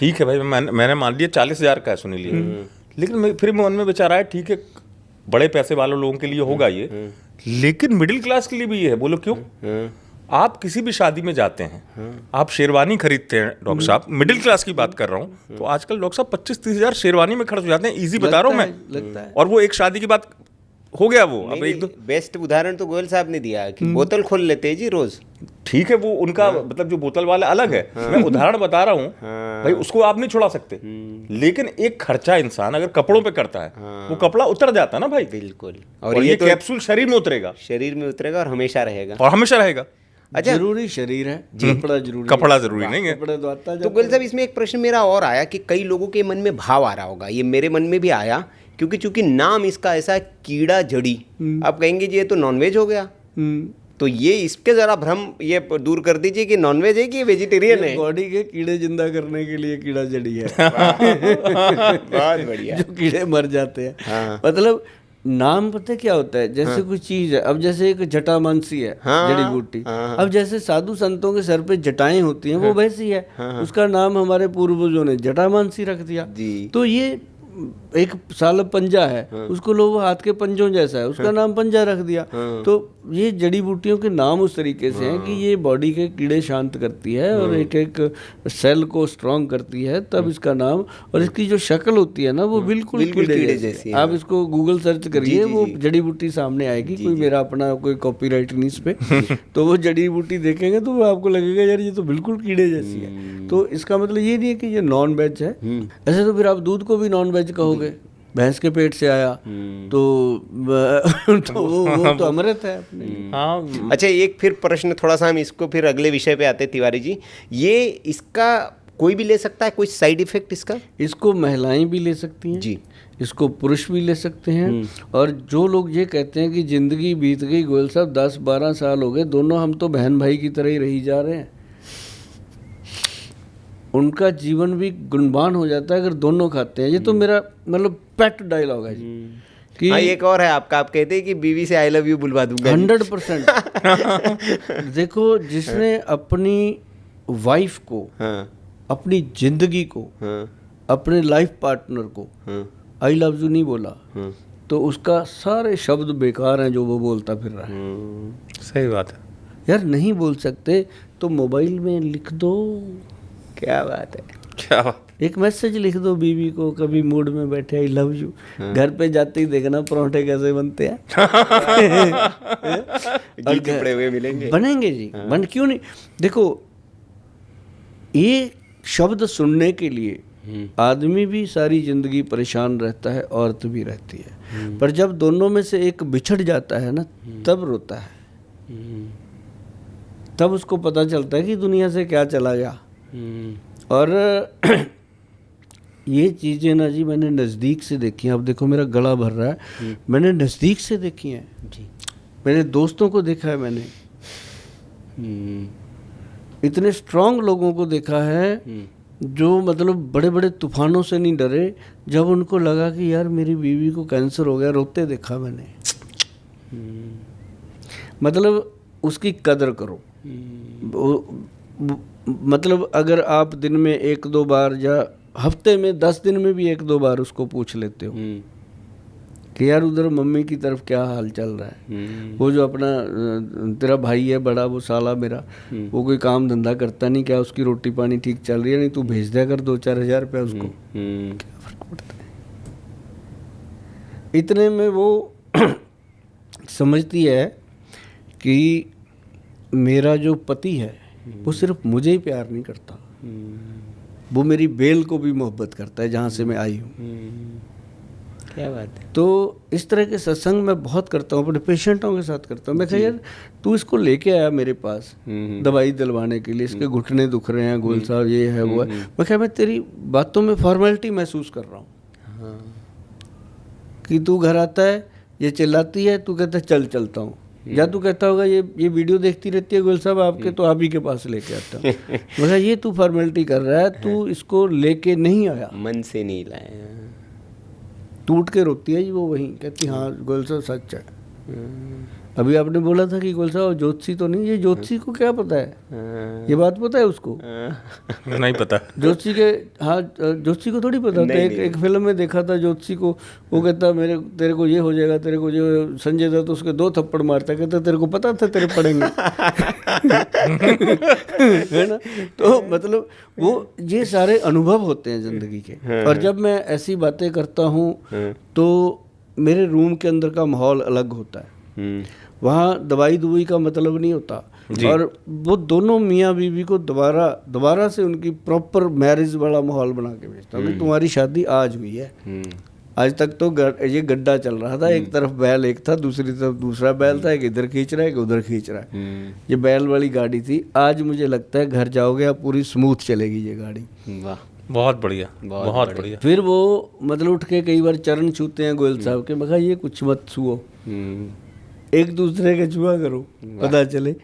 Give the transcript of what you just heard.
ठीक है भाई, मैंने मान लिया 40,000 का है सुनील ये, लेकिन फिर मन में विचार आया ठीक है बड़े पैसे वाले लोगों के लिए होगा ये, लेकिन मिडिल क्लास के लिए भी ये है। बोलो क्यों? आप किसी भी शादी में जाते हैं, आप शेरवानी खरीदते हैं डॉक्टर साहब, मिडिल क्लास की बात कर रहा हूँ, तो आजकल डॉक्टर साहब 25-30 हज़ार शेरवानी में खर्च हो जाते हैं, इजी बता रहा हूँ मैं, लगता है। और वो एक शादी की बात हो गया वो। अब एक दो बेस्ट उदाहरण तो गोयल साहब ने दिया कि बोतल खोल लेते हैं जी रोज। ठीक है, वो उनका मतलब जो बोतल वाला अलग है, मैं उदाहरण बता रहा हूँ भाई, उसको आप नहीं छुड़ा सकते, लेकिन एक खर्चा इंसान अगर कपड़ों पे करता है, वो कपड़ा उतर जाता है ना भाई। बिल्कुल। और ये तो कैप्सूल शरीर में उतरेगा, शरीर में उतरेगा और हमेशा रहेगा। और हमेशा रहेगा। अच्छा, जरूरी शरीर है, कपड़ा जरूरी कपड़ा जरूरी नहीं है। कपड़ा तो आता तो गोयल साहब इसमें एक प्रश्न मेरा और आया कि कई लोगों के मन में भाव आ रहा होगा, ये मेरे मन में भी आया, क्योंकि चूंकि नाम इसका ऐसा है कीड़ा जड़ी, आप कहेंगे जी ये तो नॉनवेज हो गया, तो ये इसके जरा भ्रम ये दूर कर दीजिए कि नॉनवेज है कि ये वेजिटेरियन है। बॉडी के कीड़े जिंदा करने के लिए कीड़ा जड़ी है। बहुत बढ़िया। जो कीड़े मर जाते हैं। हाँ। मतलब नाम पता है क्या होता है, जैसे कोई चीज है, अब जैसे एक जटामांसी है, जड़ी बूटी, अब जैसे साधु संतों के सर पे जटाएं होती हैं, वो वैसी है, उसका नाम हमारे पूर्वजों ने जटामांसी रख दिया। तो ये एक साल पंजा है, उसको लोग हाथ के पंजों जैसा है, उसका नाम पंजा रख दिया। तो ये जड़ी बूटियों के नाम उस तरीके से हैं कि ये बॉडी के कीड़े शांत करती है और एक एक सेल को स्ट्रांग करती है, तब इसका नाम। और इसकी जो शक्ल होती है ना, वो बिल्कुल कीड़े जैसी है। आप इसको गूगल सर्च करिए, वो जड़ी बूटी सामने आएगी। कोई मेरा अपना कोई कॉपीराइट नहीं इस पे, तो वो जड़ी बूटी देखेंगे तो वो आपको लगेगा यार ये तो बिल्कुल कीड़े जैसी है। तो इसका मतलब ये नहीं है कि ये नॉन वेज है। ऐसे तो फिर आप दूध को भी नॉन वेज कहोगे, भैंस के पेट से आया तो वो तो अमृत है अपने। हाँ। अच्छा, एक फिर प्रश्न थोड़ा सा हम इसको फिर अगले विषय पे आते हैं तिवारी जी, ये इसका कोई भी ले सकता है, कोई साइड इफेक्ट इसका? इसको महिलाएं भी ले सकती हैं जी, इसको पुरुष भी ले सकते हैं। और जो लोग ये कहते हैं कि जिंदगी बीत गई गोयल साहब, 10-12 साल हो गए, दोनों हम तो बहन भाई की तरह ही रही जा रहे हैं, उनका जीवन भी गुणवान हो जाता है अगर दोनों खाते हैं। ये तो मेरा मतलब पेट डायलॉग है कि एक और है आपका, आप कहते हैं कि बीवी से आई लव यू बुलवा दूंगा। 100%। देखो, जिसने अपनी वाइफ को, अपनी जिंदगी को, अपने लाइफ पार्टनर को आई लव यू नहीं बोला, तो उसका सारे शब्द बेकार हैं जो वो बोलता फिर रहा है। सही बात है यार, नहीं बोल सकते तो मोबाइल में लिख दो। क्या बात है, क्या बात। एक मैसेज लिख दो बीवी को, कभी मूड में बैठे आई लव यू। घर पे जाते ही देखना परोठे कैसे बनते हैं। जी टुकड़े हुए मिलेंगे, बनेंगे जी। बन क्यों नहीं। देखो, ये शब्द सुनने के लिए आदमी भी सारी जिंदगी परेशान रहता है, औरत भी रहती है, पर जब दोनों में से एक बिछड़ जाता है ना, तब रोता है, तब उसको पता चलता है कि दुनिया से क्या चला गया। और ये चीज़ें ना जी मैंने नज़दीक से देखी हैं। अब देखो मेरा गला भर रहा है, मैंने नज़दीक से देखी हैं जी, मेरे दोस्तों को देखा है मैंने, इतने स्ट्रांग लोगों को देखा है जो मतलब बड़े बड़े तूफानों से नहीं डरे, जब उनको लगा कि यार मेरी बीवी को कैंसर हो गया, रोते देखा मैंने। मतलब उसकी कदर करो। मतलब अगर आप दिन में 1-2 बार या हफ्ते में 10 दिन में भी 1-2 बार उसको पूछ लेते हो कि यार उधर मम्मी की तरफ क्या हाल चल रहा है, वो जो अपना तेरा भाई है बड़ा, वो साला मेरा, वो कोई काम धंधा करता नहीं, क्या उसकी रोटी पानी ठीक चल रही है, नहीं तू भेज दिया कर 2-4 हज़ार रुपया उसको, क्या फर्क पड़ता है। इतने में वो समझती है कि मेरा जो पति है वो सिर्फ मुझे ही प्यार नहीं करता, वो मेरी बेल को भी मोहब्बत करता है जहाँ से मैं आई हूँ। क्या बात है। तो इस तरह के सत्संग मैं बहुत करता हूँ, अपने पेशेंटों के साथ करता हूँ। मैं कहा यार तू इसको लेके आया मेरे पास दवाई दिलवाने के लिए, इसके घुटने दुख रहे हैं गोयल साहब, ये है वो है। मैं कहा मैं तेरी बातों में फॉर्मेलिटी महसूस कर रहा हूँ कि तू घर आता है, ये चिल्लाती है, तू कहता है चल चलता हूँ, या तू कहता होगा ये वीडियो देखती रहती है गोयल साहब आपके, तो आप ही के पास लेके आता हूँ। मतलब ये तू फॉर्मेलिटी कर रहा है, तू इसको लेके नहीं आया, मन से नहीं लाया। टूट के रोती है जी वो, वहीं कहती हाँ गोयल साहब सच है। अभी आपने बोला था कि गोयल साहब ज्योतिषी तो नहीं, ये ज्योतिषी को क्या पता है, ये बात पता है उसको? नहीं पता। ज्योतिषी के, हाँ ज्योतिषी को थोड़ी पता था। एक फिल्म में देखा था ज्योतिषी को, वो कहता तेरे को ये हो जाएगा, तेरे को जो संजय दत्त उसके 2 थप्पड़ मारता, कहता तेरे को पता था तेरे पड़ेंगे। है ना? तो मतलब वो ये सारे अनुभव होते हैं जिंदगी के। और जब मैं ऐसी बातें करता हूँ तो मेरे रूम के अंदर का माहौल अलग होता है। वहाँ दवाई दुवाई का मतलब नहीं होता। और वो दोनों मियाँ बीवी को दोबारा से उनकी प्रॉपर मैरिज वाला माहौल बना के भेजता हूँ कि तुम्हारी शादी आज हुई है। आज तक तो ये गड्ढा चल रहा था, एक तरफ बैल एक था, दूसरी तरफ दूसरा बैल था, एक इधर खींच रहा है, एक उधर खींच रहा है। ये बैल वाली गाड़ी थी। आज मुझे लगता है घर जाओगे आप, पूरी स्मूथ चलेगी ये गाड़ी। वाह, बहुत बढ़िया, बहुत बढ़िया। फिर वो मतलब उठ के कई बार चरण छूते हैं गोयल साहब के, मैं कहा ये कुछ मत छुओ, एक दूसरे के छुआ करो, पता चले।